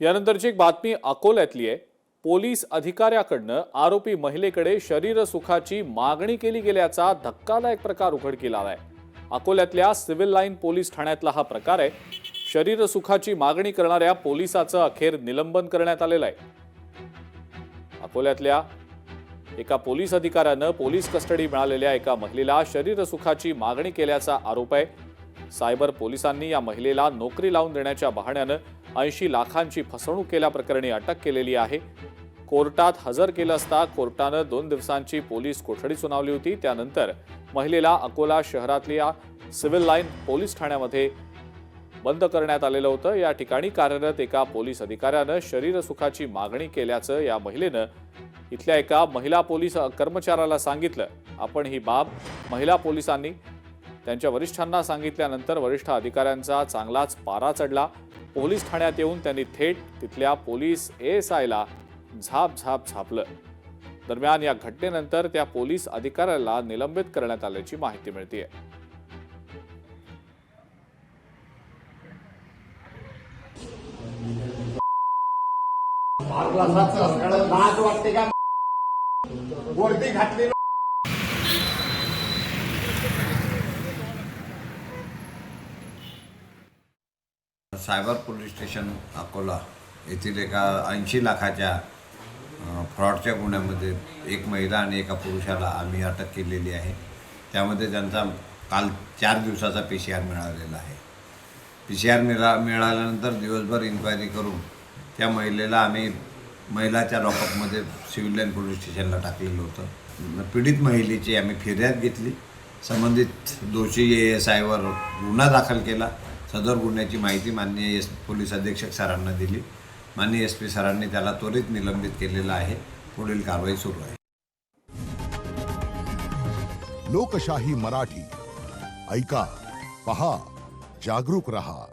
यानंतरची एक बातमी अकोल्यातली आहे। पोलीस अधिकाऱ्याकडनं आरोपी महिलेकडे शरीरसुखाची मागणी केली गेल्याचा धक्कादायक प्रकार उघडकीला आलाय। अकोल्यातल्या सिव्हिल लाईन पोलीस ठाण्यातला हा प्रकार आहे। शरीरसुखाची मागणी करणाऱ्या पोलिसाचं अखेर निलंबन करण्यात आलेलं आहे। अकोल्यातल्या एका पोलीस अधिकाऱ्यानं पोलीस कस्टडी मिळालेल्या एका महिलेला शरीरसुखाची मागणी केल्याचा आरोप आहे। सायबर पोलिसांनी या महिलेला नोकरी लावून देण्याच्या बहाण्यानं 80 लाखांची फसवणूक केल्याप्रकरणी अटक केलेली आहे। कोर्टात हजर केलं असता कोर्टानं 2 दिवसांची पोलीस कोठडी सुनावली होती। त्यानंतर महिलेला अकोला शहरातल्या सिव्हिल लाईन पोलीस ठाण्यामध्ये बंद करण्यात आलेलं होतं। या ठिकाणी कार्यरत एका पोलीस अधिकाऱ्यानं शरीरसुखाची मागणी केल्याचं या महिलेनं इथल्या एका महिला पोलीस कर्मचाऱ्याला सांगितलं। आपण ही बाब महिला पोलिसांनी त्यांच्या वरिष्ठांना सांगितल्यानंतर वरिष्ठ अधिकाऱ्यांचा चांगलाच पारा चढला। पोलीस ठाण्यात येऊन त्यांनी थेट तिथल्या पोलीस एएसआयला झापलं। दरम्यान या घटनेनंतर त्या पोलीस अधिकाऱ्याला निलंबित करण्यात आल्याची माहिती मिळतेय। सायबर पोलीस स्टेशन अकोला येथील एका 80 लाखाच्या फ्रॉडच्या गुन्ह्यामध्ये एक महिला आणि एका पुरुषाला आम्ही अटक केलेली आहे। त्यामध्ये त्यांचा काल 4 दिवसाचा PCR मिळालेला आहे। PCR मिळाल्यानंतर दिवसभर इन्क्वायरी करून त्या महिलेला आम्ही महिलाच्या लॉकअपमध्ये सिव्हिल लाईन पोलीस स्टेशनला टाकलेलं होतं। पीडित महिलेची आम्ही फिर्याद घेतली। संबंधित दोषी ASIवर गुन्हा दाखल केला। सदर गुन्ह्याची माहिती माननीय पोलीस अधीक्षक सरांना दिली। माननीय SP सरांनी त्याला त्वरित निलंबित केलेलं आहे। पुढील कारवाई सुरू आहे। लोकशाही मराठी ऐका, पहा, जागरूक रहा।